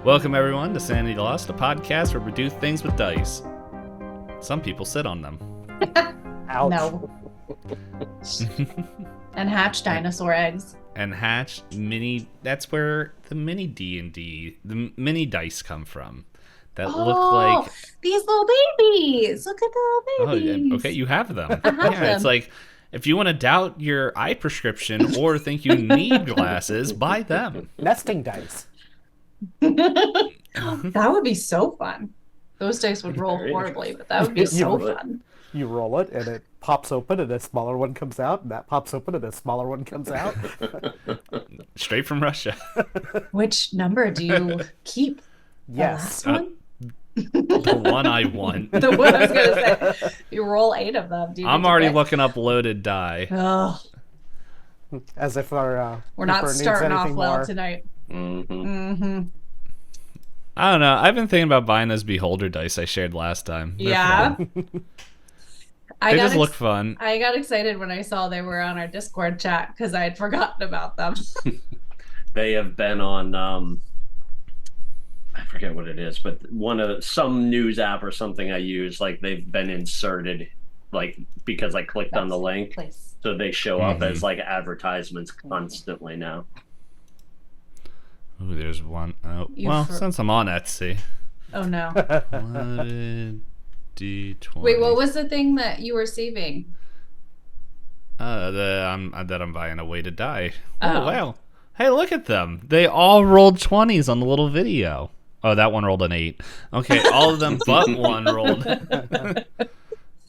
Welcome everyone to Sanity Lost, a podcast where we do things with dice. Some people sit on them. Ouch. No. And hatch dinosaur eggs. And hatch mini, that's where the mini D&D, the mini dice come from. That look like... these little babies! Look at the little babies! Oh, okay, you have them. I have them. It's like, if you want to doubt your eye prescription or think you need glasses, buy them. Nesting dice. That would be so fun. Those dice would roll horribly, but that would be so fun. You roll it, and it pops open, and a smaller one comes out, and that pops open, and a smaller one comes out. Straight from Russia. Which number do you keep? Yes. The last one? The one I want. The one I was going to say. You roll 8 of them. Do you I'm already looking up loaded die. Oh, As if our we're not keeper needs starting off anything well more. tonight. I don't know. I've been thinking about buying those beholder dice I shared last time. They're Yeah. fun. They just look fun. I got excited when I saw they were on our Discord chat because I had forgotten about them. They have been on I forget what it is, but some news app or something I use, like they've been inserted, like because I clicked on the link, Place. so they show up as like advertisements constantly now. Ooh, there's one. Oh, well, since I'm on Etsy. Oh no. Loaded D20. Wait, what was the thing that you were saving? That I'm buying a way to die. Oh. Oh, wow. Hey, look at them. They all rolled 20s on the little video. Oh, that one rolled an 8. Okay, all of them but one rolled. I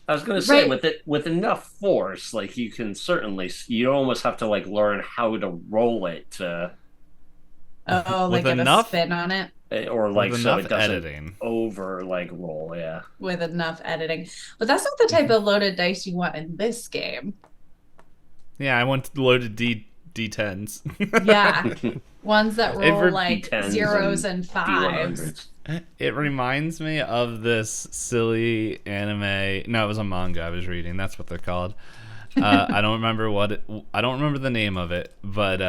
was gonna say, with enough force, like you can certainly, you almost have to like learn how to roll it to, Oh, like With get enough- a spin on it or like With so enough it doesn't editing. over like roll. Yeah. with enough editing. But that's not the type of loaded dice you want in this game. Yeah, I want loaded D10s. Yeah. Ones that roll Every like D10s zeros and fives. D100s. It reminds me of this silly anime. No, it was a manga I was reading. That's what they're called. I don't remember I don't remember the name of it, but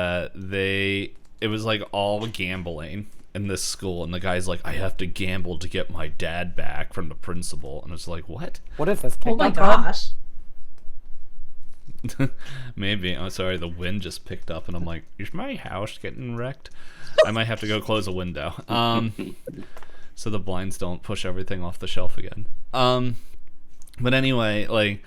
it was like all gambling in this school, and the guy's like, I have to gamble to get my dad back from the principal, and it's like, what? What is this? Oh my Kingdom Come? gosh. Maybe. I'm sorry, the wind just picked up, and I'm like, is my house getting wrecked? I might have to go close a window. So the blinds don't push everything off the shelf again. But anyway, like,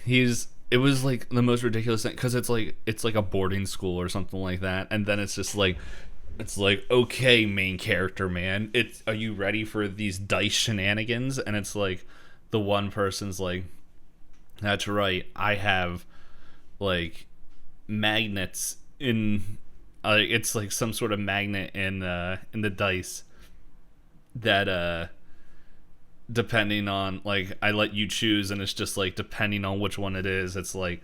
it was like the most ridiculous thing, because it's like a boarding school or something like that, and then it's just like, okay, main character man, are you ready for these dice shenanigans? And it's like, the one person's like, that's right, I have like magnets in it's like some sort of magnet in the dice that depending on, like, I let you choose, and it's just like, depending on which one it is, it's like,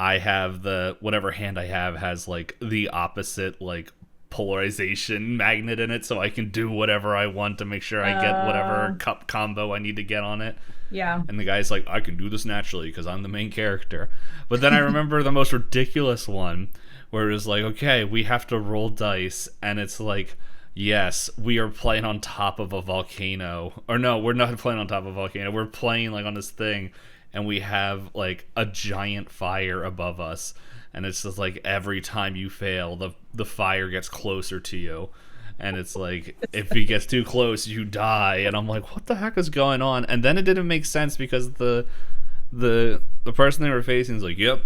I have whatever hand I have has like the opposite like polarization magnet in it, so I can do whatever I want to make sure I get whatever cup combo I need to get on it. Yeah. And the guy's like, I can do this naturally because I'm the main character. But then I remember the most ridiculous one where it was like, okay, we have to roll dice, and it's like, yes, we are playing on top of a volcano. Or no, we're not playing on top of a volcano. We're playing like on this thing, and we have like a giant fire above us. And it's just like, every time you fail, the fire gets closer to you. And it's like, if he gets too close, you die. And I'm like, what the heck is going on? And then it didn't make sense, because the person they were facing is like, yep,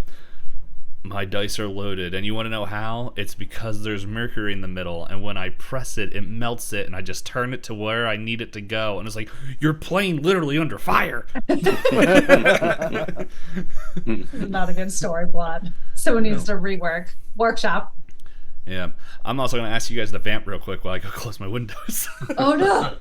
my dice are loaded. And you want to know how? It's because there's mercury in the middle, and when I press it, it melts it, and I just turn it to where I need it to go. And it's like, you're playing literally under fire. Not a good story plot. Someone needs to workshop. Yeah. I'm also going to ask you guys to vamp real quick while I go close my windows. Oh no.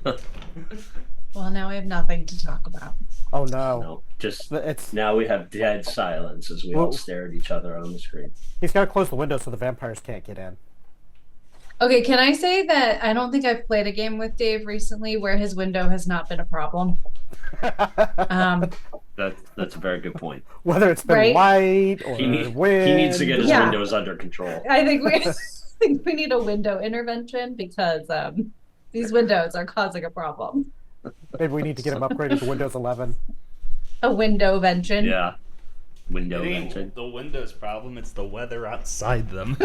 Well, now we have nothing to talk about. Oh no. No, just It's now we have dead silence as we all stare at each other on the screen. He's got to close the window so the vampires can't get in. Okay, can I say that I don't think I've played a game with Dave recently where his window has not been a problem. That's a very good point. Whether it's been Right? light or He wind. needs to get his Yeah. windows under control. I think we need a window intervention because These windows are causing a problem. Maybe we need to get him upgraded to Windows 11. A window vention. Yeah. Window It ain't venting. the Windows problem, it's the weather outside them.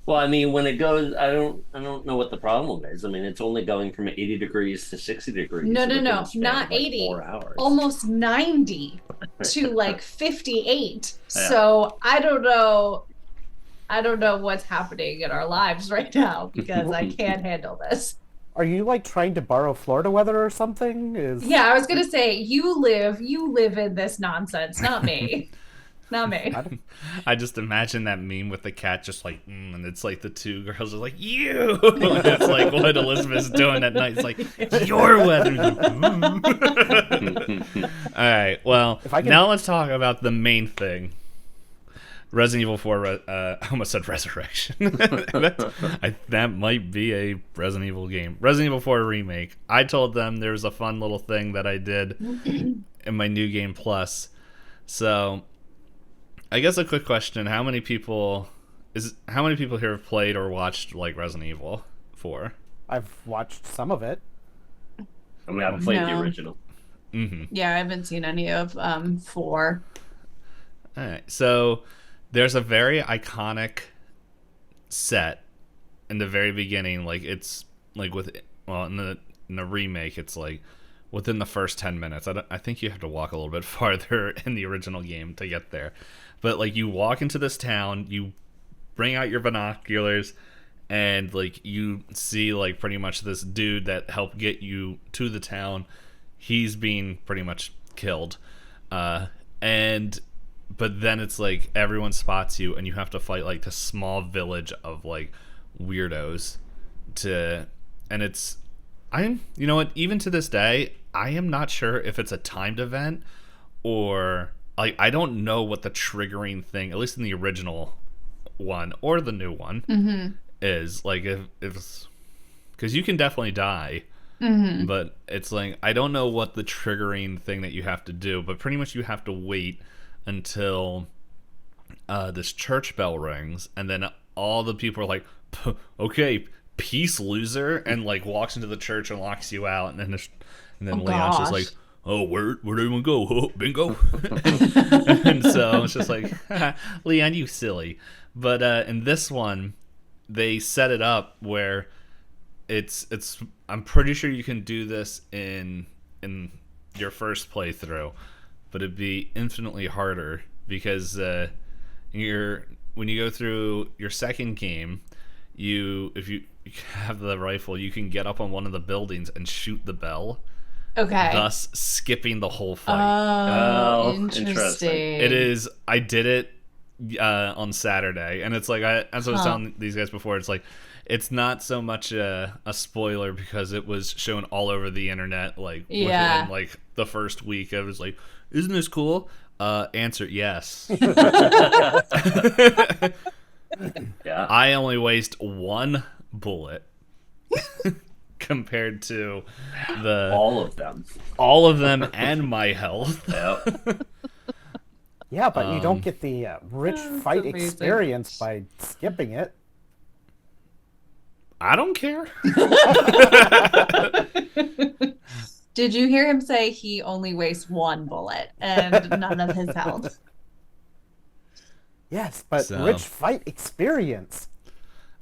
Well, I mean, when it goes, I don't know what the problem is. I mean, it's only going from 80 degrees to 60 degrees. No, within no, the span not of, like, 80. 4 hours. Almost 90 to like 58. Yeah. So I don't know. I don't know what's happening in our lives right now because I can't handle this. Are you like trying to borrow Florida weather or something? Yeah, I was gonna say you live in this nonsense, not me. Not me. I just imagine that meme with the cat just like, and it's like the two girls are like, you! And it's like what Elizabeth's doing at night. It's like, your weather. All right, well, now let's talk about the main thing. Resident Evil 4, I almost said Resurrection. That might be a Resident Evil game. Resident Evil 4 Remake. I told them there was a fun little thing that I did in my New Game Plus. So, I guess a quick question: How many people here have played or watched like Resident Evil 4? I've watched some of it. I mean, I've played the No. original. Mm-hmm. Yeah, I haven't seen any of 4. All right, so there's a very iconic set in the very beginning. Like it's like in the remake, it's like within the first 10 minutes. I think you have to walk a little bit farther in the original game to get there. But like you walk into this town, you bring out your binoculars, and like you see like pretty much this dude that helped get you to the town. He's being pretty much killed, but then it's like everyone spots you, and you have to fight like this small village of like weirdos and it's you know what, even to this day I am not sure if it's a timed event or like I don't know what the triggering thing, at least in the original one or the new one, is like if it's because you can definitely die. But it's like I don't know what the triggering thing that you have to do, but pretty much you have to wait until this church bell rings, and then all the people are like, okay, peace, loser, and like walks into the church and locks you out, and then Leon's just like, oh, where'd everyone go? Oh, bingo. And so it's just like, Leon, you silly. But in this one, they set it up where it's I'm pretty sure you can do this in your first playthrough, but it'd be infinitely harder because when you go through your second game, if you have the rifle, you can get up on one of the buildings and shoot the bell. Okay. Thus skipping the whole fight. Oh, interesting. It is. I did it on Saturday, and it's like as I was telling these guys before, it's like it's not so much a spoiler because it was shown all over the internet. Like within like the first week, I was like, "Isn't this cool?" Answer yes. Yeah. I only waste one bullet compared to all of them and my health. Yep. Yeah, but you don't get the rich fight amazing. experience by skipping it. I don't care. Did you hear him say he only wastes one bullet and none of his health? Yes, but So- rich fight experience.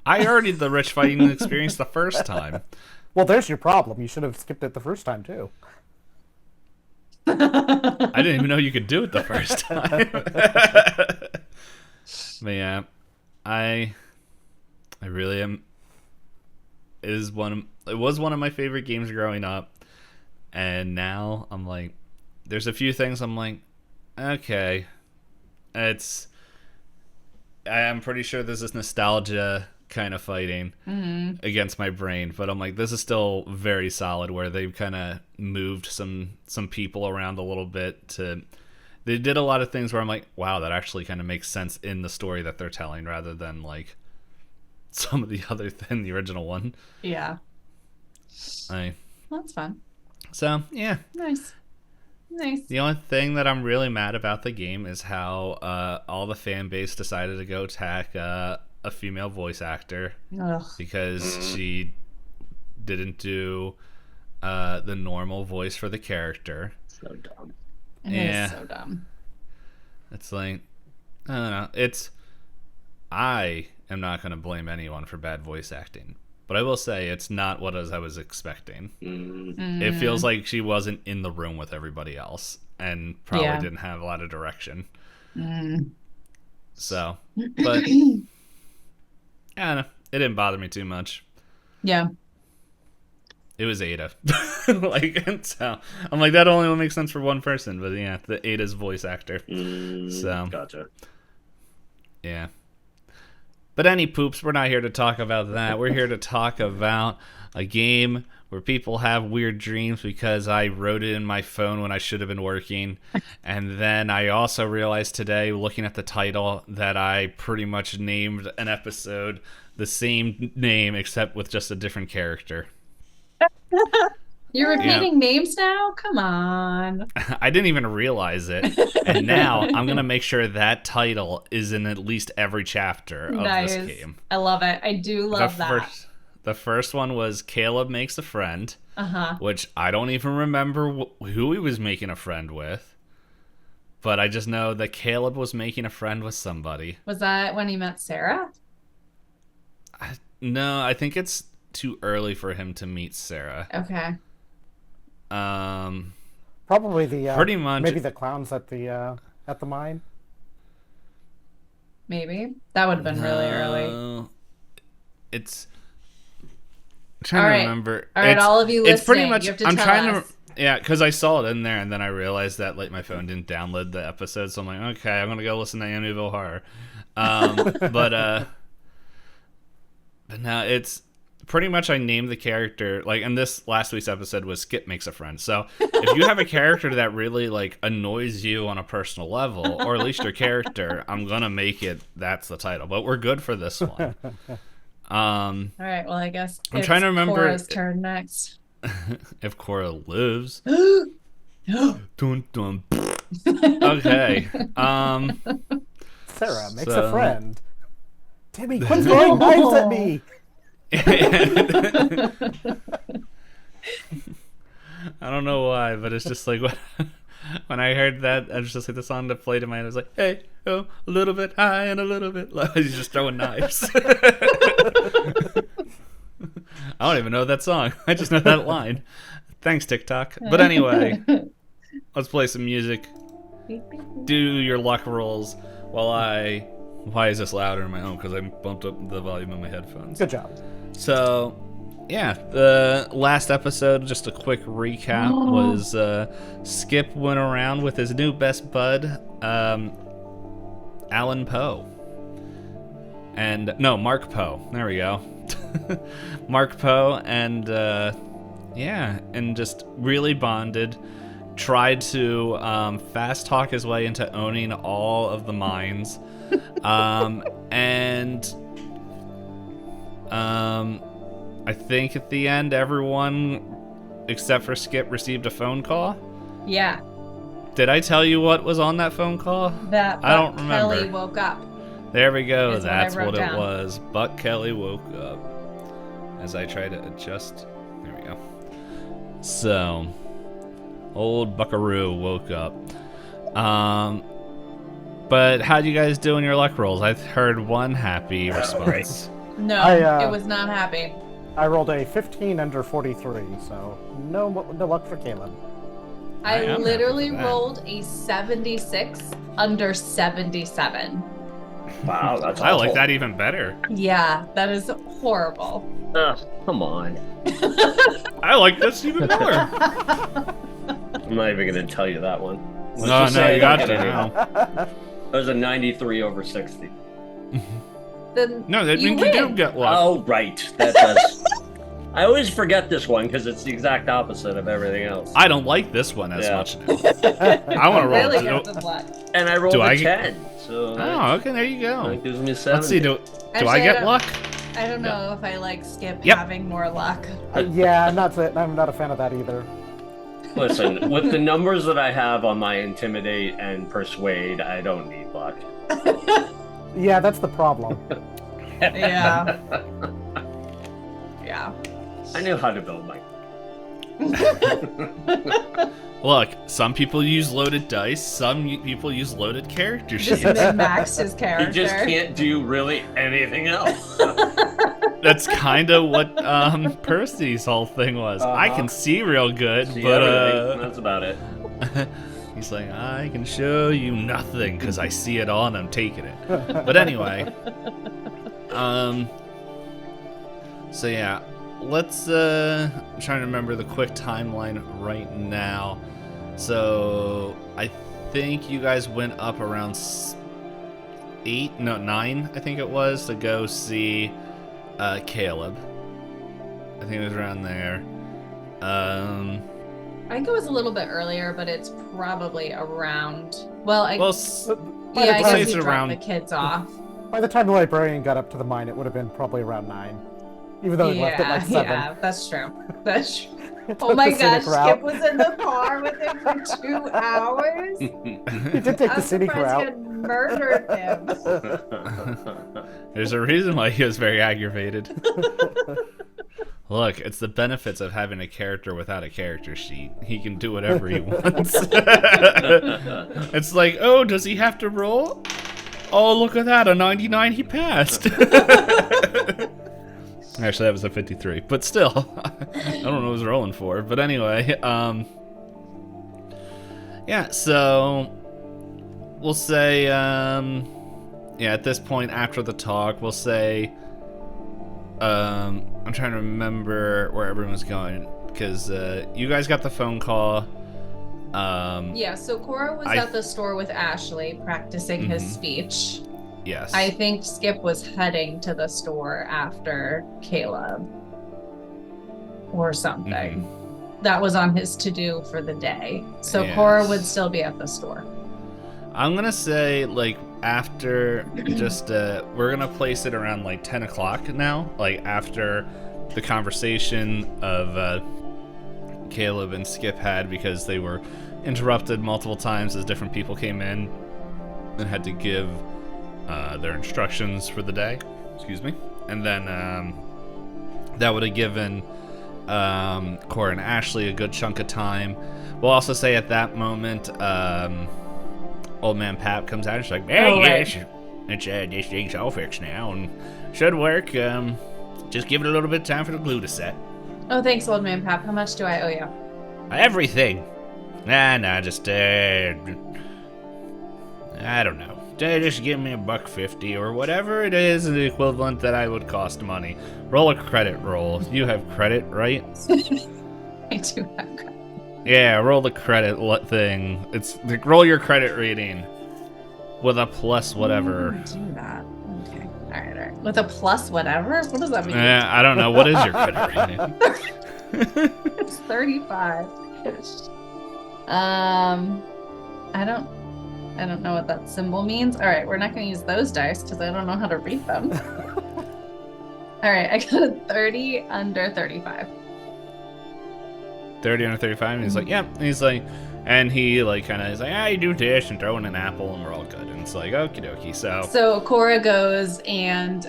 I already did the rich fighting experience the first time. Well, there's your problem. You should have skipped it the first time too. I didn't even know you could do it the first time. But yeah, I really am. It was one of my favorite games growing up, and now I'm like, there's a few things I'm like, okay, I'm pretty sure this is nostalgia kind of fighting against my brain, but I'm like, this is still very solid where they've kind of moved some people around a little bit they did a lot of things where I'm like, wow, that actually kind of makes sense in the story that they're telling rather than like some of the other than the original one. Yeah. That's fun. So yeah, Nice. the only thing that I'm really mad about the game is how all the fan base decided to go attack a female voice actor Ugh. because she didn't do the normal voice for the character. So dumb. It is so dumb. It's like, I don't know. I am not going to blame anyone for bad voice acting, but I will say it's not what I was expecting. It feels like she wasn't in the room with everybody else and probably didn't have a lot of direction. So, but I don't know. It didn't bother me too much. Yeah. It was Ada. And so I'm like, that only makes sense for one person, but yeah, the Ada's voice actor. So Gotcha. yeah. But any poops, we're not here to talk about that. We're here to talk about a game where people have weird dreams because I wrote it in my phone when I should have been working. And then I also realized today, looking at the title, that I pretty much named an episode the same name except with just a different character. You're repeating names now? Come on. I didn't even realize it. And now I'm going to make sure that title is in at least every chapter of this game. I love it. I do love that. The first one was Caleb Makes a Friend, which I don't even remember who he was making a friend with. But I just know that Caleb was making a friend with somebody. Was that when he met Sarah? No, I think it's too early for him to meet Sarah. Okay. Probably the pretty much maybe the clowns at the mine. Maybe that would have been really early. It's I'm trying to remember. All right, all of you listening, it's pretty much. You have to I'm tell trying us. to. Because I saw it in there, and then I realized that like my phone didn't download the episode, so I'm like, okay, I'm gonna go listen to Amityville Horror. But now it's pretty much I named the character, like, and this last week's episode was Skip Makes a Friend. So if you have a character that really like annoys you on a personal level, or at least your character, I'm gonna make it that's the title. But we're good for this one. All right, well, I guess I'm trying to remember Cora's turn next. if Cora lives. Dun, dun. Okay. Sarah makes a friend. Timmy, quit throwing knives at me. I don't know why, but it's just like when I heard that, I was just like the song that played in my head. I was like, "Hey, oh, a little bit high and a little bit low." He's just throwing knives. I don't even know that song. I just know that line. Thanks, TikTok. But anyway, let's play some music. Do your luck rolls while I. Why is this louder in my own? Because I bumped up the volume of my headphones. Good job. So, yeah, the last episode, just a quick recap, was Skip went around with his new best bud, Alan Poe. And, no, Mark Poe. There we go. Mark Poe, and, yeah, and just really bonded. Tried to fast talk his way into owning all of the mines. I think at the end, everyone except for Skip received a phone call. Yeah. Did I tell you what was on that phone call? That I don't remember. Kelly woke up. There we go. Is That's what I what wrote it down. was. Buck Kelly woke up. As I try to adjust. There we go. So, old Buckaroo woke up. But how'd you guys do in your luck rolls? I've heard one happy response. No, it was not happy. I rolled a 15 under 43, so no luck for Caleb. I am literally happy for that. rolled a 76 under 77. Wow, that's I like awful. that even better. Yeah, that is horrible. Ugh, come on. I like this even more. I'm not even going to tell you that one. Let's No, just no, say you got I to didn't. now. It was a 93 over 60. Then No, that you means you do win. get luck. Oh, right. That does. I always forget this one because it's the exact opposite of everything else. I don't like this one as Yeah. much now. I want to roll. Really Do- got the luck. And I rolled Do a I 10. So Oh, okay, there you go. that gives me 7. Let's see, do Actually, I get don't- luck? I don't know if I like Skip Yep. having more luck. Yeah, I'm not a fan of that either. Listen, with the numbers that I have on my Intimidate and Persuade, I don't need luck. Yeah, that's the problem. Yeah. Yeah. I knew how to build my. Look, some people use loaded dice, some people use loaded character Just sheets. min-max his character. He just can't do really anything else. That's kind of what Percy's whole thing was. I can see real good, See but everything. That's about it. he's like, I can show you nothing because I see it all and I'm taking it. But anyway, so yeah, let's I'm trying to remember the quick timeline right now. So I think you guys went up around 9, I think it was, to go see Caleb. I think it was around there. I think it was a little bit earlier, but it's probably around. Well, I By the guess time- it's he dropped around- the kids off. By the time the librarian got up to the mine, it would have been probably around 9. Even though he left at like 7. Yeah, that's true. That's true. He Oh took my the gosh, scenic route. Skip was in the car with him for 2 hours. He did take the I'm scenic surprised he route. had murdered him. There's a reason why he was very aggravated. Look, it's the benefits of having a character without a character sheet. He can do whatever he wants. It's like, oh, does he have to roll? Oh, look at that, a 99, he passed. Actually, that was a 53, but still, I don't know what I was rolling for. But anyway, yeah, so we'll say, yeah, at this point after the talk, we'll say, I'm trying to remember where everyone's going, because you guys got the phone call. Yeah, so Cora was at the store with Ashley practicing his speech. Yes. I think Skip was heading to the store after Caleb or something. That was on his to-do for the day. So Yes. Cora would still be at the store. I'm gonna say, like, after just we're gonna place it around like 10 o'clock now, like after the conversation of Caleb and Skip had, because they were interrupted multiple times as different people came in and had to give their instructions for the day. Excuse me. And then that would have given Cora and Ashley a good chunk of time. We'll also say at that moment, Old Man Pap comes out and she's like, yes, this thing's all fixed now and should work. Just give it a little bit of time for the glue to set. Oh, thanks, Old Man Pap. How much do I owe you? Everything. Nah, just, I don't know. Just give me $1.50 or whatever it is, the equivalent that I would cost money. Roll a credit roll. You have credit, right? I do have credit. Yeah, roll the credit thing. It's like, roll your credit rating with a plus whatever. Do that. Okay. All right. With a plus whatever? What does that mean? I don't know. What is your credit rating? It's 35. I don't know what that symbol means. All right, we're not going to use those dice because I don't know how to read them. All right, I got a 30 under 35. 30 under 35, and he's like, yep. And he's like, and he like kind of is like, you do this and throw in an apple and we're all good. And it's like, okie dokie. So Cora goes and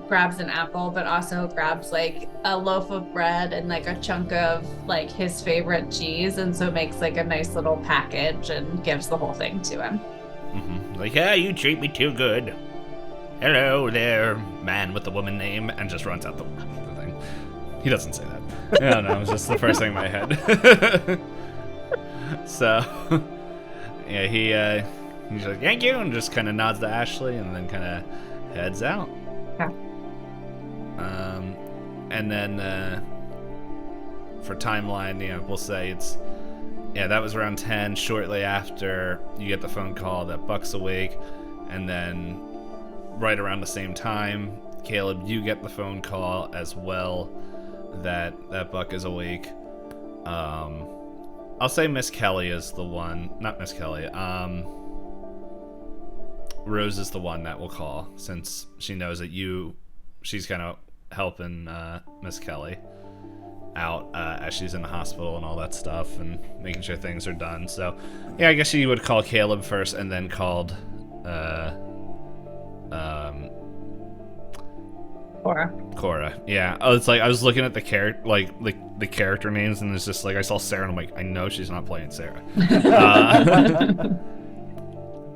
grabs an apple, but also grabs like a loaf of bread and like a chunk of like his favorite cheese, and so makes like a nice little package and gives the whole thing to him. Like, you treat me too good. Hello there, man with the woman name, and just runs out the thing. He doesn't say that. I don't know, it was just the first thing in my head. So, yeah, he's like, thank you, and just kind of nods to Ashley, and then kind of heads out. Yeah. And then for timeline, we'll say it's, that was around 10, shortly after you get the phone call that Buck's awake, and then right around the same time, Caleb, you get the phone call as well that Buck is awake. I'll say Miss Kelly is the one, not Miss Kelly, Rose is the one that will call, since she knows that she's kind of helping Miss Kelly out as she's in the hospital and all that stuff and making sure things are done. So, yeah, I guess she would call Caleb first and then called Cora. Yeah. Oh, it's like I was looking at the the character names, and it's just like I saw Sarah, and I'm like, I know she's not playing Sarah.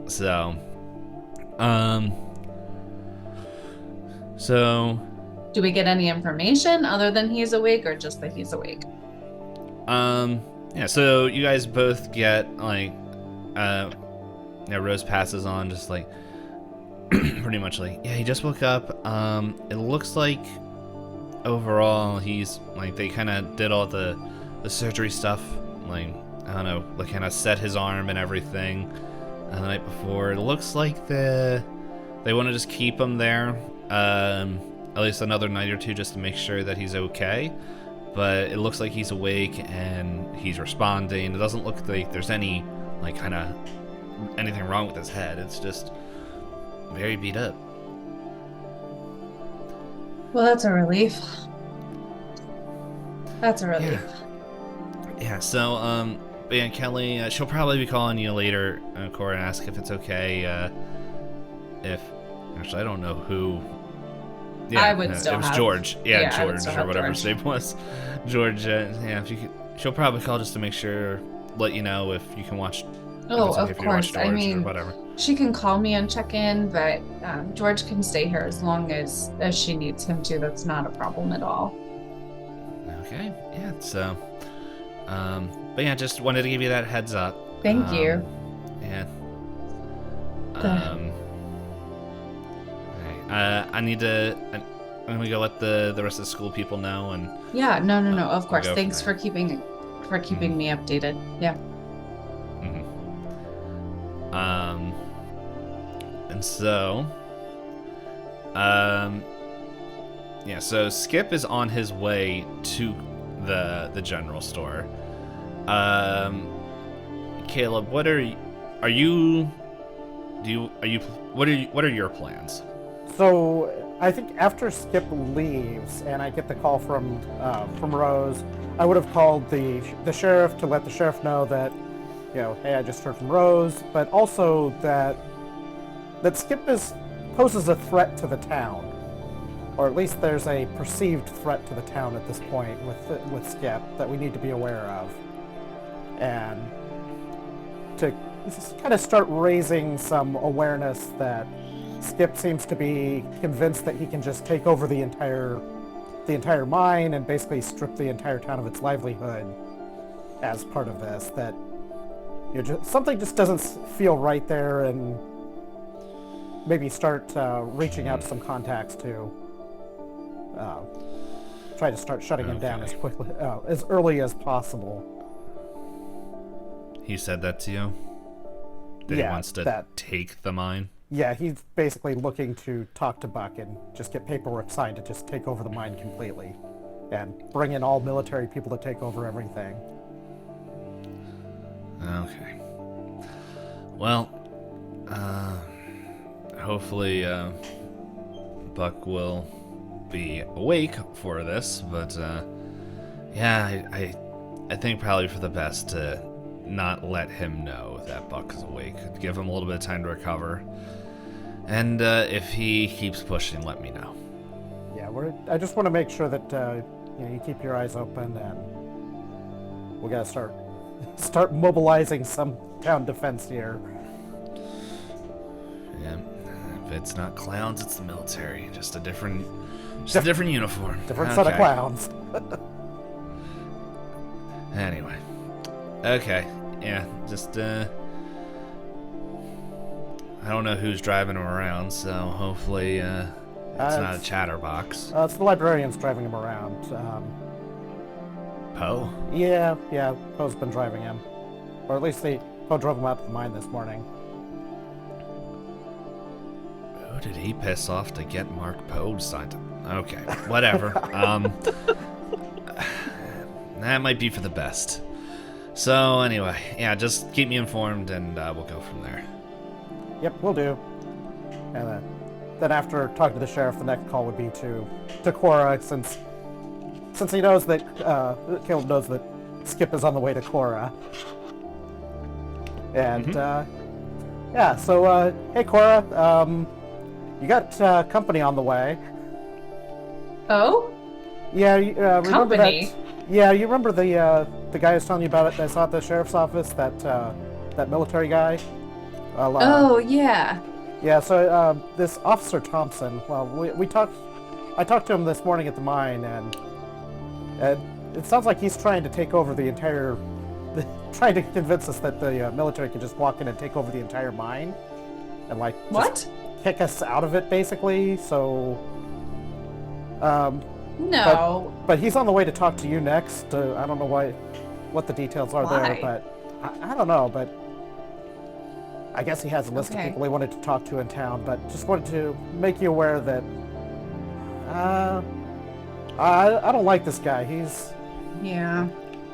So, so. Do we get any information other than he's awake, or just that he's awake? Yeah. So you guys both get like, Rose passes on, just like. Pretty much like, yeah, he just woke up. It looks like overall he's like, they kind of did all the surgery stuff, like, I don't know, like kind of set his arm and everything the night before. It looks like they want to just keep him there at least another night or two, just to make sure that he's okay. But it looks like he's awake and he's responding. It doesn't look like there's any like kind of anything wrong with his head. It's just very beat up. Well, that's a relief. That's a relief. Yeah, so, yeah, Kelly, she'll probably be calling you later, Cora, and ask if it's okay, actually, I don't know who. Yeah, I would still it was have, George. Yeah, I would George, still or have whatever George. his name was. George, yeah, if you could, she'll probably call just to make sure, let you know if you can watch. Oh, if it's okay of if you watch course. I George mean, or whatever. she can call me and check in, but George can stay here as long as she needs him to. That's not a problem at all. Okay, yeah, so, but yeah, just wanted to give you that heads up. Thank you. Yeah. Okay, I need to. I'm gonna go let the rest of the school people know, and Yeah, no. Of course. go Thanks from for keeping me updated. Yeah. and so, yeah. So Skip is on his way to the general store. Caleb, what are your plans? So I think after Skip leaves and I get the call from Rose, I would have called the sheriff to let the sheriff know that, hey, I just heard from Rose, but also that Skip poses a threat to the town, or at least there's a perceived threat to the town at this point with Skip that we need to be aware of, and to kind of start raising some awareness that Skip seems to be convinced that he can just take over the entire mine and basically strip the entire town of its livelihood as part of this. That something just doesn't feel right there, and maybe start reaching out to some contacts to try to start shutting him down as early as possible. He said that to you? That he wants to take the mine? Yeah, he's basically looking to talk to Buck and just get paperwork signed to just take over the mine completely. And bring in all military people to take over everything. Okay. Well, hopefully, Buck will be awake for this, but, yeah, I think probably for the best to not let him know that Buck is awake. Give him a little bit of time to recover. And if he keeps pushing, let me know. Yeah, I just want to make sure that you keep your eyes open, and we gotta start mobilizing some town defense here. Yeah, if it's not clowns, it's the military. Just a different uniform. Different set of clowns. Anyway, okay, yeah, just I don't know who's driving him around, so hopefully it's not a chatterbox. It's the librarians driving him around. Poe? Yeah, Poe's been driving him. Or at least Poe drove him out to the mine this morning. Who did he piss off to get Mark Poe signed? Okay, whatever. That might be for the best. So anyway, yeah, just keep me informed and we'll go from there. Yep, will do. And then after talking to the sheriff, the next call would be to Cora, since he knows that Caleb knows that Skip is on the way to Cora. And yeah, so hey Cora, you got company on the way. Oh, Yeah, remember company. that? Yeah, you remember the guy I was telling you about it? I saw at the sheriff's office. That military guy. Well, Oh, yeah. yeah. So this Officer Thompson. Well, we talked. I talked to him this morning at the mine, and it sounds like he's trying to take over the entire. Trying to convince us that the military can just walk in and take over the entire mine, and like just What? kick us out of it, basically. So. No. But he's on the way to talk to you next. I don't know what the details are Why? there, but I don't know. But I guess he has a list of people he wanted to talk to in town. But just wanted to make you aware that I don't like this guy. Yeah.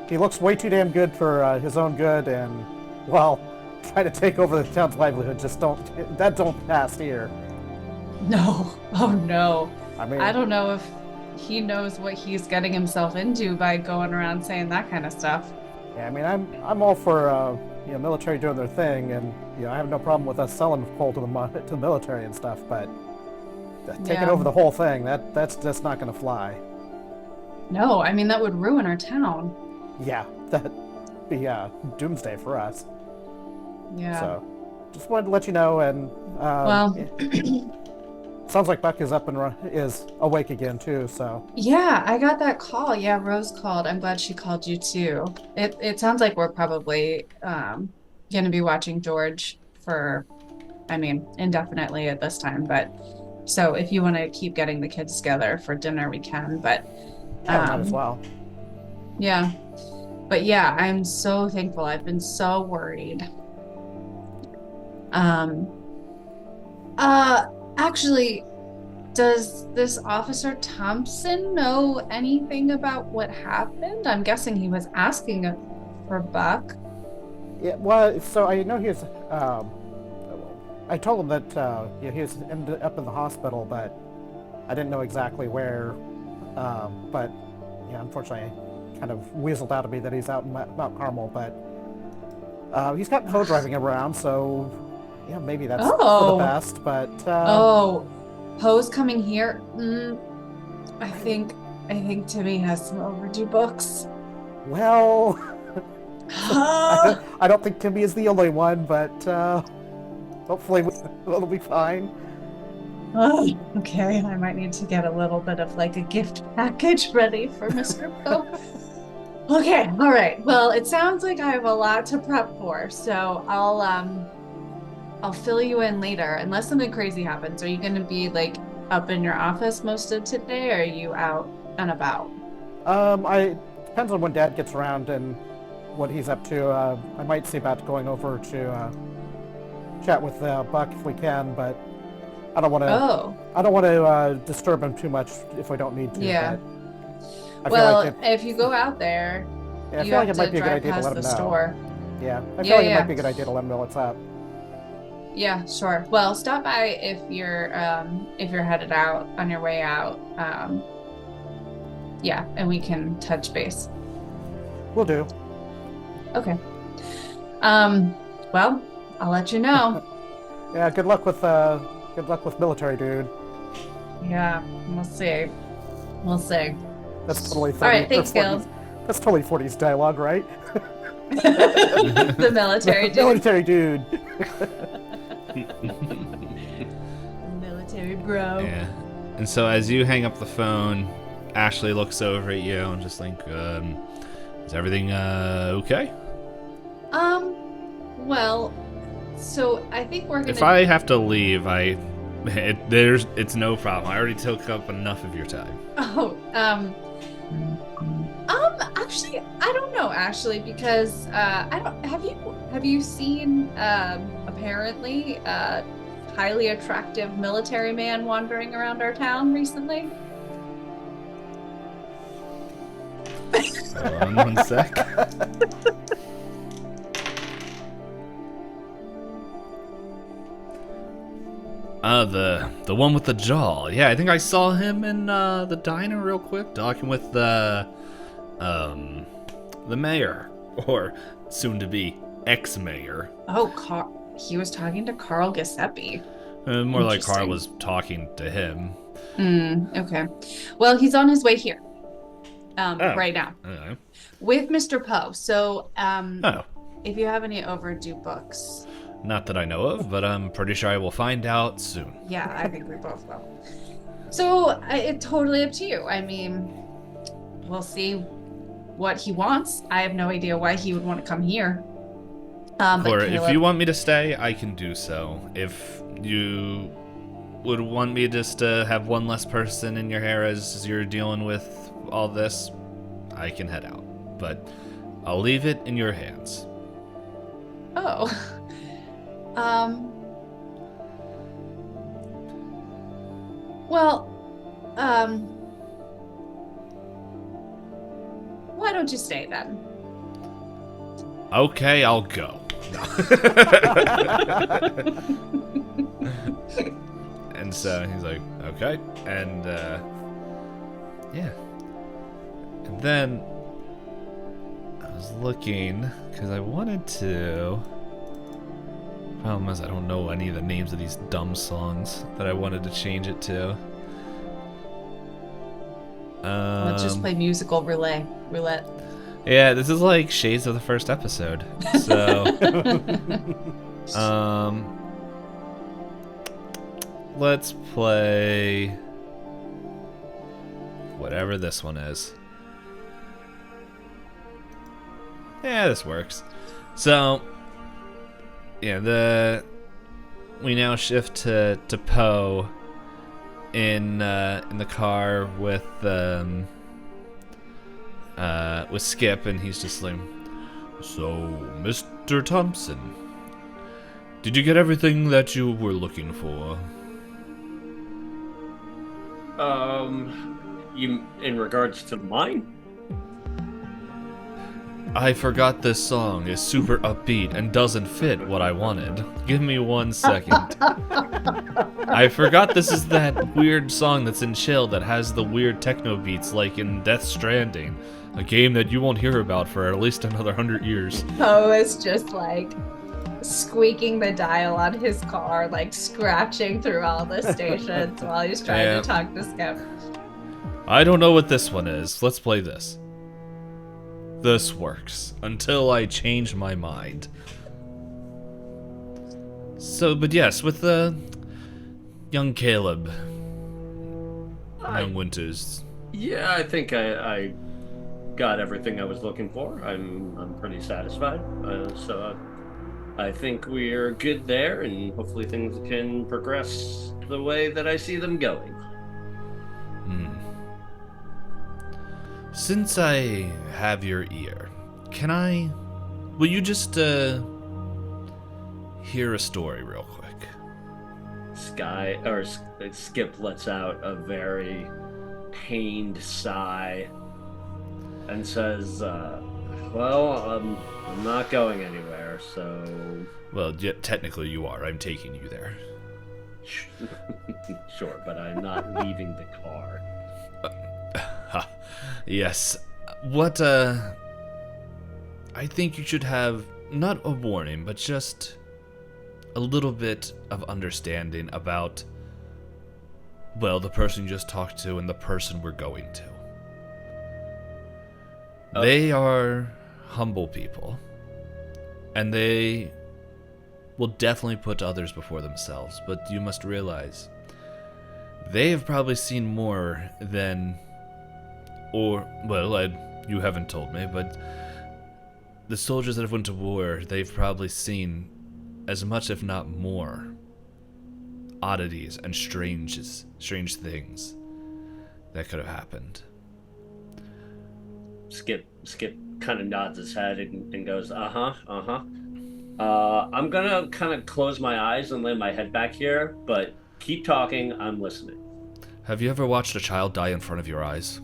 He looks way too damn good for his own good, and well, trying to take over the town's livelihood just don't pass here. No. Oh, no. I mean, I don't know if he knows what he's getting himself into by going around saying that kind of stuff. Yeah, I mean, I'm all for military doing their thing, and I have no problem with us selling coal to the military and stuff. But taking over the whole thing, that's just not going to fly. No, I mean that would ruin our town. Yeah, that'd be doomsday for us. Yeah. So, just wanted to let you know, and sounds like Buck is is awake again too. So Yeah, I got that call. Yeah, Rose called. I'm glad she called you too. It sounds like we're probably gonna be watching George for, indefinitely at this time. But so if you want to keep getting the kids together for dinner, we can. But might as well. Yeah, but yeah, I'm so thankful. I've been so worried. Actually, does this Officer Thompson know anything about what happened? I'm guessing he was asking for Buck. Yeah, well, so I know he was. I told him that he was ended up in the hospital, but I didn't know exactly where. But yeah, unfortunately, kind of weaseled out of me that he's out in Mount Carmel. But he's got co-driving around, so yeah, maybe that's for the best. But Poe's coming here. I think Timmy has some overdue books. Well, I don't think Timmy is the only one, but hopefully it'll be fine. Oh, okay, I might need to get a little bit of like a gift package ready for Mr. Poe. Okay, all right. Well, it sounds like I have a lot to prep for, so I'll fill you in later unless something crazy happens. Are you going to be like up in your office most of today, or are you out and about? Depends on when Dad gets around and what he's up to. I might see about going over to chat with Buck if we can, but I don't want to. Oh. I don't want to disturb him too much if we don't need to. Yeah. But Well, if you go out there, yeah, I you feel like have it might to be a good drive idea to past let the him know. store. Yeah, I feel like it might be a good idea to let him know what's up. Yeah, sure. Well, stop by if you're headed out on your way out. Yeah, and we can touch base. Will do. Okay. Well, I'll let you know. Yeah, good luck with military dude. Yeah, we'll see. We'll see. That's totally 40, All right, thanks, Gil. That's totally 40s dialogue, right? The military dude. Military dude. Military bro. Yeah. And so as you hang up the phone, Ashley looks over at you and just like, is everything okay? Well, so I think we're gonna. If I have to leave, it's no problem. I already took up enough of your time. Oh, actually, I don't know, Ashley, because I don't. Have you seen apparently a highly attractive military man wandering around our town recently? Hold on 1 sec. The one with the jaw. Yeah, I think I saw him in the diner real quick, talking with the mayor, or soon to be ex-mayor. Oh, he was talking to Carl Giuseppe. More like Carl was talking to him. Okay. Well, he's on his way here. Oh. Right now Okay. with Mr. Poe. So, Oh. if you have any overdue books. Not that I know of, but I'm pretty sure I will find out soon. Yeah, I think we both will. So, it's totally up to you. I mean, we'll see what he wants. I have no idea why he would want to come here. Or Caleb, if you want me to stay, I can do so. If you would want me just to have one less person in your hair as you're dealing with all this, I can head out. But I'll leave it in your hands. Oh. Well, why don't you stay then? Okay, I'll go. And so he's like, okay. And, yeah. And then I was looking, because I wanted to... Problem is, I don't know any of the names of these dumb songs that I wanted to change it to. Let's just play musical roulette. Yeah, this is like shades of the first episode. So, let's play whatever this one is. Yeah, this works. So, yeah, we now shift to Poe in the car with Skip, and he's just like, so, Mr. Thompson, did you get everything that you were looking for? You in regards to mine? I forgot this song is super upbeat and doesn't fit what I wanted. Give me 1 second. I forgot this is that weird song that's in Chill that has the weird techno beats like in Death Stranding, a game that you won't hear about for at least another 100 years. Poe is just like squeaking the dial on his car, like scratching through all the stations while he's trying to talk to Skip. I don't know what this one is. Let's play this. This works until I change my mind. So, but yes, with young Caleb, young Winters. Yeah, I think I got everything I was looking for. I'm pretty satisfied. So I think we're good there, and hopefully things can progress the way that I see them going. Since I have your ear, will you just hear a story real quick? Skip lets out a very pained sigh and says, well, I'm not going anywhere, so... Well, technically you are. I'm taking you there. Sure, but I'm not leaving the car. Yes. What, I think you should have, not a warning, but just a little bit of understanding about, well, the person you just talked to and the person we're going to. They are humble people, and they will definitely put others before themselves, but you must realize they have probably seen more than, you haven't told me, but the soldiers that have went to war, they've probably seen as much, if not more, oddities and strange things that could have happened. Skip kind of nods his head and goes, I'm gonna kind of close my eyes and lay my head back here, but keep talking, I'm listening. Have you ever watched a child die in front of your eyes?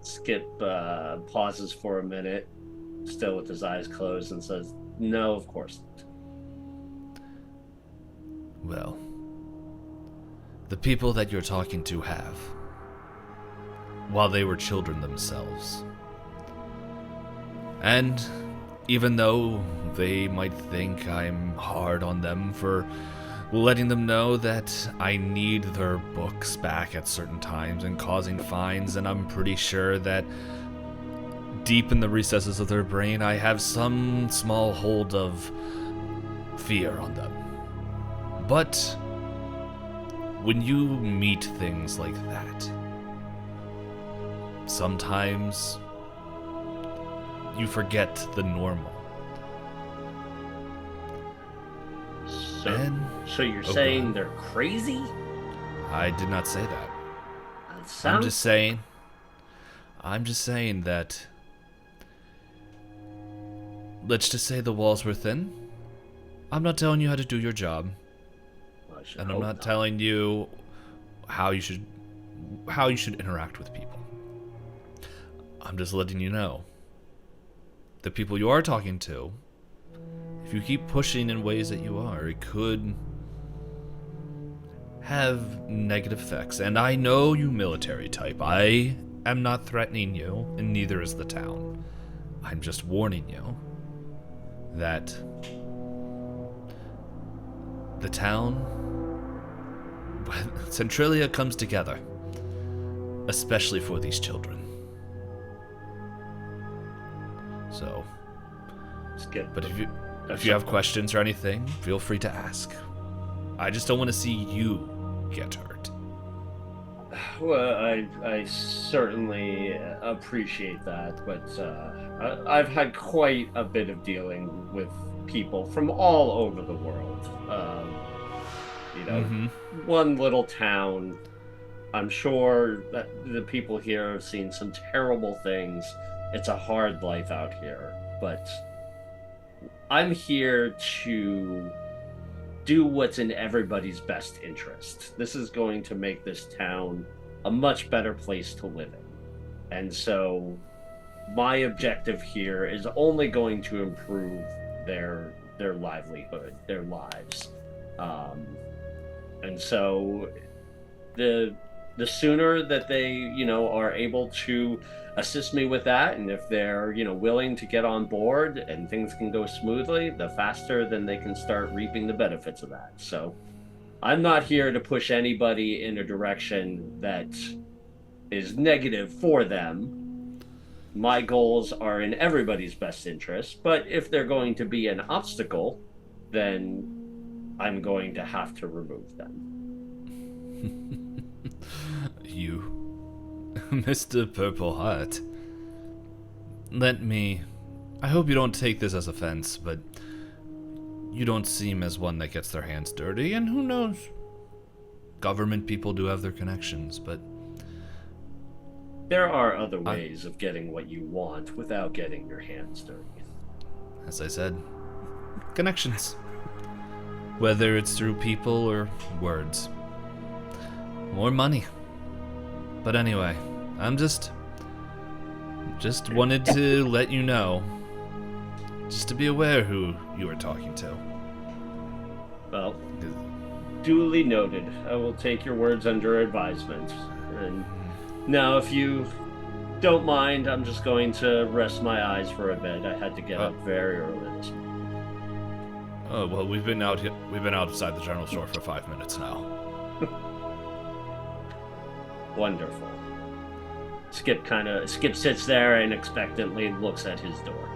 Skip pauses for a minute, still with his eyes closed, and says, no, of course not. Well, the people that you're talking to have, while they were children themselves. And even though they might think I'm hard on them for letting them know that I need their books back at certain times and causing fines, and I'm pretty sure that deep in the recesses of their brain, I have some small hold of fear on them. But when you meet things like that, sometimes you forget the normal. So you're saying they're crazy? I did not say that. I'm just saying that, let's just say the walls were thin. I'm not telling you how to do your job. And I'm not telling you how you should interact with people. I'm just letting you know. The people you are talking to, if you keep pushing in ways that you are, it could have negative effects. And I know you military type. I am not threatening you, and neither is the town. I'm just warning you that the town, Centralia comes together, especially for these children. So, but if you have questions or anything, feel free to ask. I just don't want to see you get hurt. Well, I certainly appreciate that, but I've had quite a bit of dealing with people from all over the world. One little town. I'm sure that the people here have seen some terrible things. It's a hard life out here, but I'm here to do what's in everybody's best interest. This is going to make this town a much better place to live in. And so my objective here is only going to improve their livelihood, their lives. And so the sooner that they, are able to assist me with that, and if they're, willing to get on board and things can go smoothly, the faster then they can start reaping the benefits of that. So I'm not here to push anybody in a direction that is negative for them. My goals are in everybody's best interest, but if they're going to be an obstacle, then I'm going to have to remove them. You, Mr. Purple Heart. I hope you don't take this as offense, but you don't seem as one that gets their hands dirty, and who knows? Government people do have their connections, but there are other ways of getting what you want without getting your hands dirty. As I said, connections. Whether it's through people or words. Or money. But anyway, I'm just wanted to let you know, just to be aware who you are talking to. Well, duly noted. I will take your words under advisement. And now, if you don't mind, I'm just going to rest my eyes for a bit. I had to get up very early this morning. Oh well, we've been outside the general store for 5 minutes now. Wonderful. Skip sits there and expectantly looks at his door.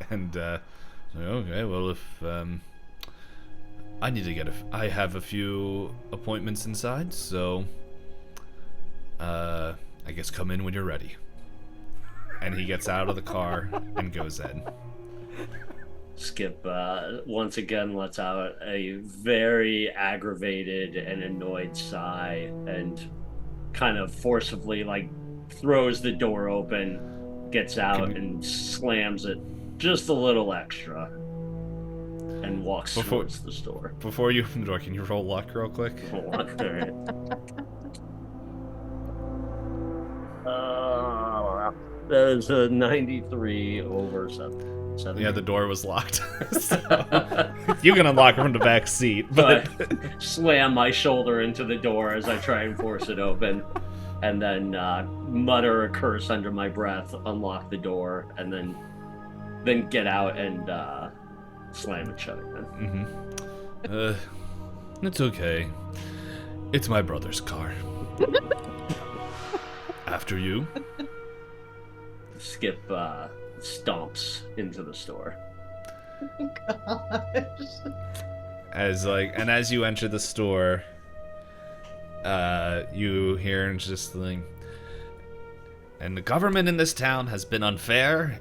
And okay, well, if I need to I have a few appointments inside, so I guess come in when you're ready. And he gets out of the car and goes in. Skip once again lets out a very aggravated and annoyed sigh and kind of forcibly throws the door open, gets out and slams it just a little extra and walks towards the store. Before you open the door, can you roll luck real quick? That is a 93 over 7. Yeah, the door was locked. So, you can unlock it from the back seat, but slam my shoulder into the door as I try and force it open, and then mutter a curse under my breath, unlock the door, and then get out and slam it shut again. It's okay. It's my brother's car. After you. Skip stomps into the store. As you enter the store, you hear just like, and the government in this town has been unfair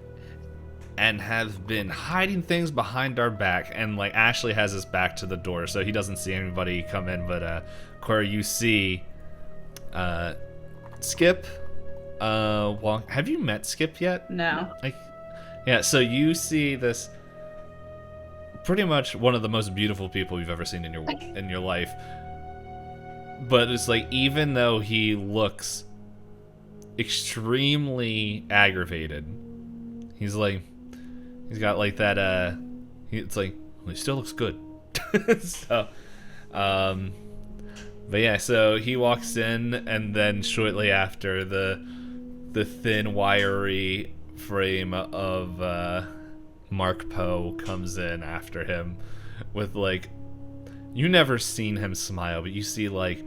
and have been hiding things behind our back. And like Ashley has his back to the door, so he doesn't see anybody come in. But Corey, you see Skip. Have you met Skip yet? No. Yeah. So you see this. Pretty much one of the most beautiful people you've ever seen in your life. But it's like, even though he looks extremely aggravated, he's got like that it's like, well, he still looks good. So but yeah, so he walks in, and then shortly after, the thin wiry frame of Mark Poe comes in after him with like, you never seen him smile, but you see like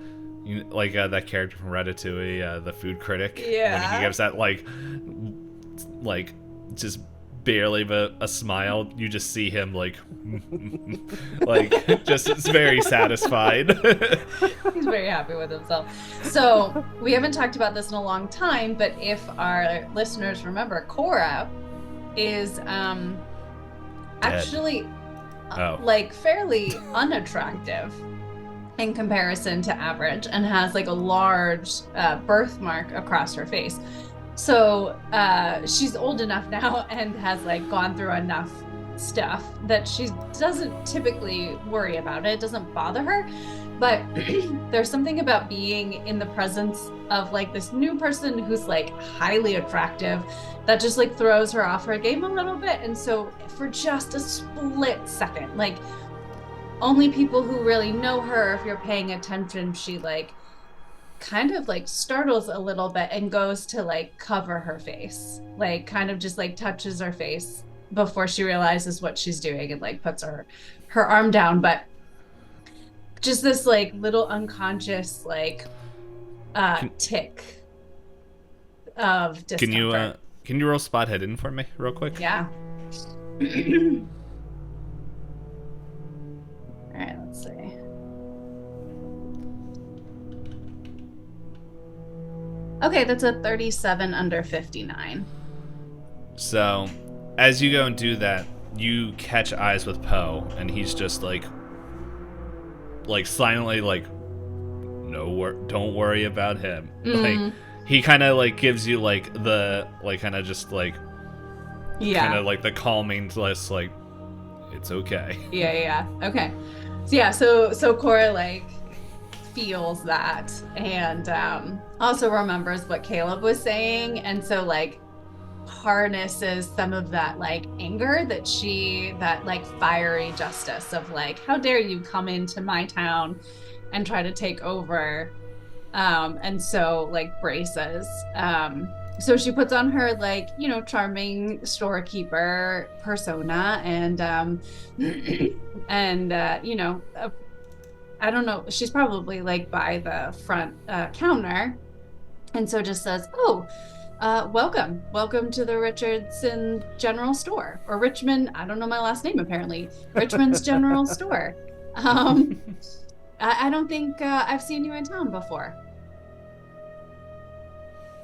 that character from Ratatouille, the food critic. Yeah. When he gives that like just barely a smile, you just see him like like just very satisfied. He's very happy with himself. So we haven't talked about this in a long time, but if our listeners remember, Cora is actually like fairly unattractive in comparison to average, and has like a large birthmark across her face. So she's old enough now and has like gone through enough stuff that she doesn't typically worry about it. It doesn't bother her. But there's something about being in the presence of like this new person who's like highly attractive that just like throws her off her game a little bit. And so for just a split second, like only people who really know her, if you're paying attention, she like kind of like startles a little bit and goes to like cover her face, like kind of just like touches her face before she realizes what she's doing and like puts her arm down. But just this like little unconscious like tick of discomfort. Can you roll spot hidden for me real quick? Yeah. All right, let's see. Okay, that's a 37 under 59. So, as you go and do that, you catch eyes with Poe, and he's just like silently like, don't worry about him. Like, he kind of like gives you like the like kind of just like kind of like the calming list, like, it's okay. Yeah. Okay. So yeah, so Cora like feels that, and also remembers what Caleb was saying, and so like harnesses some of that like anger that like fiery justice of like, how dare you come into my town and try to take over, and so like braces. So she puts on her like, charming storekeeper persona, and I don't know, she's probably like by the front counter, and so just says, welcome to the Richardson General Store, or Richmond, I don't know my last name apparently, Richmond's General Store. I don't think I've seen you in town before.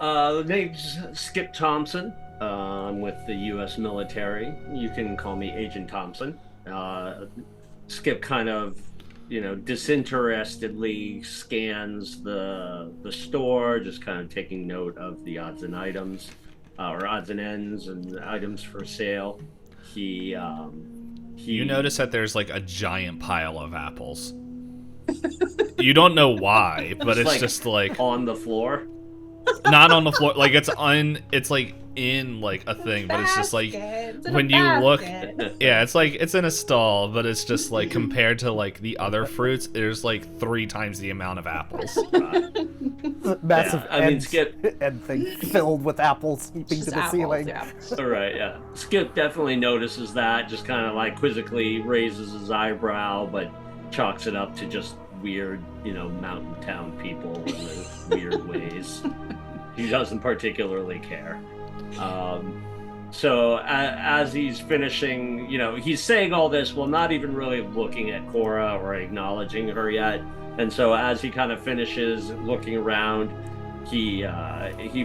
The name's Skip Thompson. I'm with the U.S. military. You can call me Agent Thompson. Skip kind of, disinterestedly scans the store, just kind of taking note of the odds and items, or odds and ends and items for sale. He You notice that there's like a giant pile of apples. You don't know why, but it's like just like on the floor. Not on the floor. Like it's like in like a thing, but it's just like when you look. Yeah, it's like it's in a stall, but it's just like compared to like the other fruits, there's like 3 times the amount of apples. Massive I mean, Skip. end thing filled with apples heaping to the apples, ceiling. yeah. All right, yeah. Skip definitely notices that, just kind of like quizzically raises his eyebrow, but chalks it up to just weird, mountain town people in their weird ways. He doesn't particularly care. So as he's finishing, he's saying all this while not even really looking at Cora or acknowledging her yet. And so as he kind of finishes looking around, he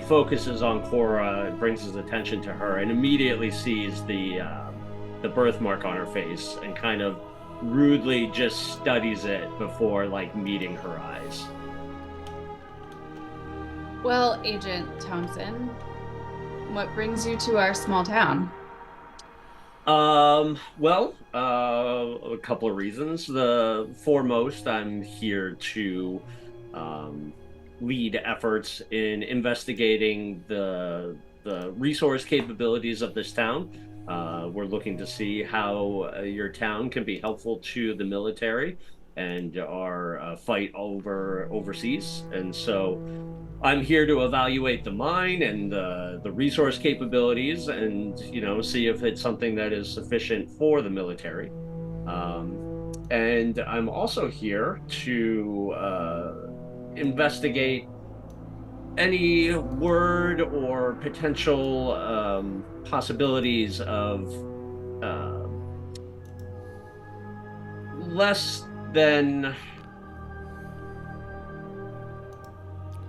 focuses on Cora, brings his attention to her, and immediately sees the birthmark on her face and kind of rudely just studies it before like meeting her eyes. Well, Agent Thompson, what brings you to our small town? Well, a couple of reasons. The foremost, I'm here to lead efforts in investigating the resource capabilities of this town. We're looking to see how your town can be helpful to the military and our fight overseas. And so I'm here to evaluate the mine and the resource capabilities and, see if it's something that is sufficient for the military. And I'm also here to investigate any word or potential possibilities of less than,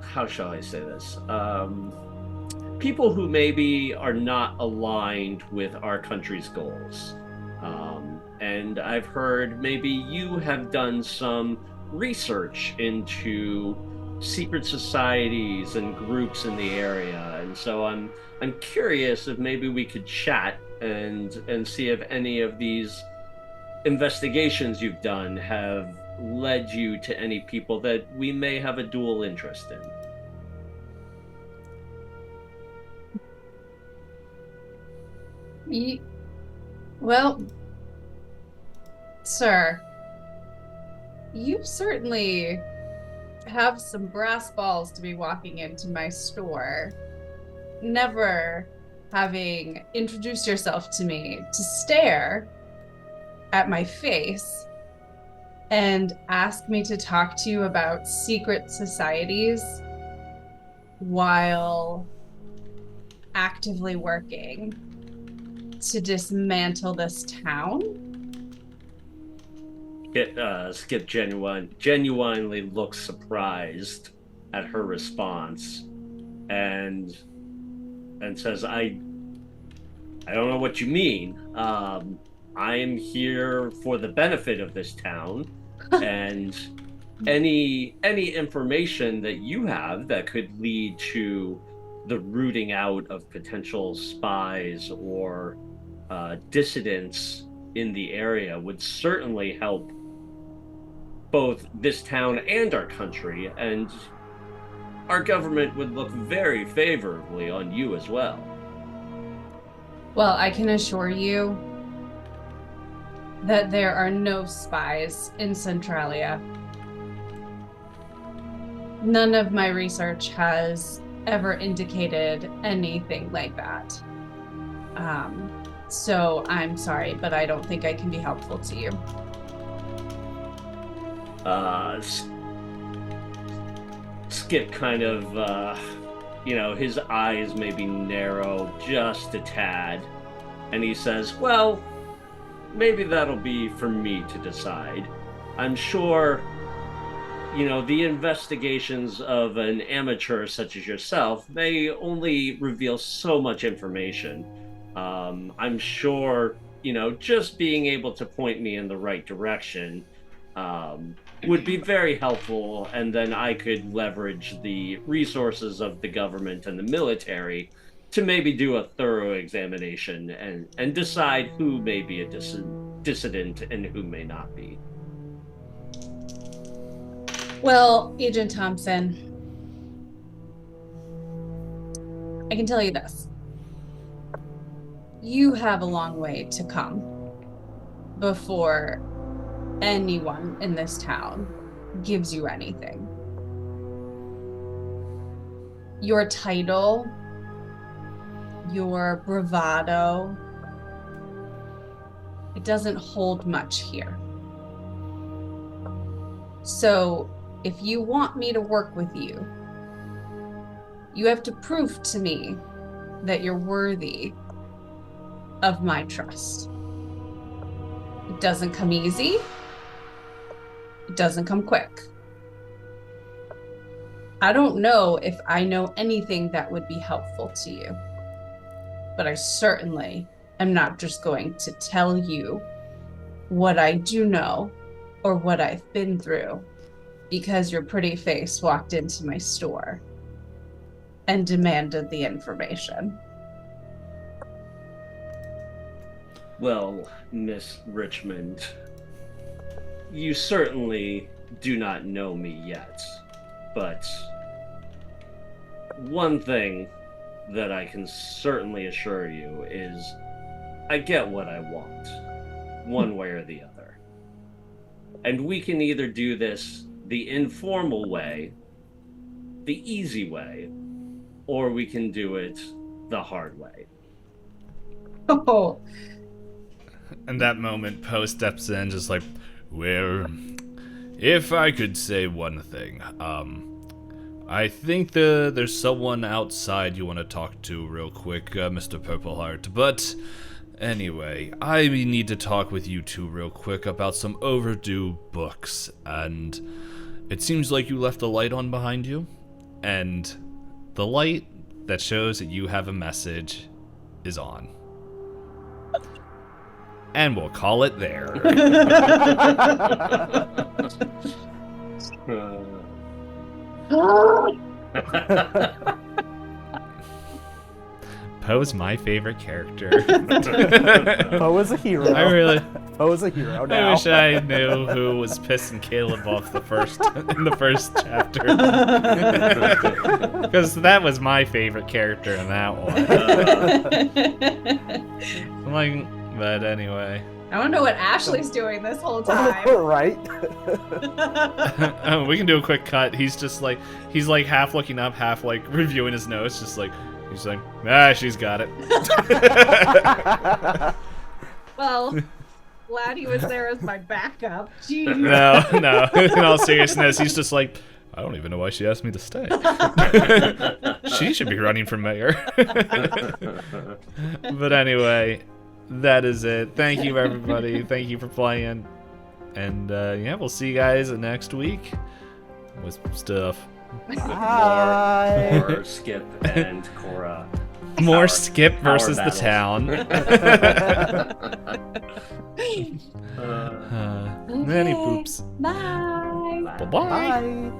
how shall I say this? People who maybe are not aligned with our country's goals. And I've heard maybe you have done some research into secret societies and groups in the area, and so I'm curious if maybe we could chat and see if any of these investigations you've done have led you to any people that we may have a dual interest in. Well, sir, you certainly have some brass balls to be walking into my store, never having introduced yourself to me, to stare at my face and ask me to talk to you about secret societies while actively working to dismantle this town. Skip genuinely looks surprised at her response and says, I don't know what you mean. I am here for the benefit of this town, and any information that you have that could lead to the rooting out of potential spies or dissidents in the area would certainly help both this town and our country, and our government would look very favorably on you as well. Well, I can assure you that there are no spies in Centralia. None of my research has ever indicated anything like that. So I'm sorry, but I don't think I can be helpful to you. Skip kind of, his eyes maybe narrow just a tad, and he says, well, maybe that'll be for me to decide. I'm sure, the investigations of an amateur such as yourself may only reveal so much information. I'm sure, just being able to point me in the right direction would be very helpful, and then I could leverage the resources of the government and the military to maybe do a thorough examination and decide who may be a dissident and who may not be. Well, Agent Thompson, I can tell you this. You have a long way to come before anyone in this town gives you anything. Your title, your bravado, it doesn't hold much here. So if you want me to work with you, you have to prove to me that you're worthy of my trust. It doesn't come easy. It doesn't come quick. I don't know if I know anything that would be helpful to you, but I certainly am not just going to tell you what I do know or what I've been through because your pretty face walked into my store and demanded the information. Well, Miss Richmond, you certainly do not know me yet, but one thing that I can certainly assure you is I get what I want, one way or the other. And we can either do this the informal way, the easy way, or we can do it the hard way. Oh. And that moment, Poe steps in, just like, well, if I could say one thing, I think there's someone outside you want to talk to real quick, Mr. Purpleheart. But anyway, I need to talk with you two real quick about some overdue books. And it seems like you left a light on behind you. And the light that shows that you have a message is on. And we'll call it there. Poe's my favorite character. Poe is a hero. Poe is a hero now. I wish I knew who was pissing Caleb off in the first chapter. Because that was my favorite character in that one. But anyway. I don't know what Ashley's doing this whole time. Right? We can do a quick cut. He's just like, half looking up, half like reviewing his notes, just like, he's like, she's got it. Well, glad he was there as my backup. Jeez. No. In all seriousness, he's just like, I don't even know why she asked me to stay. She should be running for mayor. But anyway, that is it. Thank you, everybody. Thank you for playing. And we'll see you guys next week with stuff. Bye. More Skip and Cora. More Skip versus the town. Many poops. Bye. Bye-bye. Bye.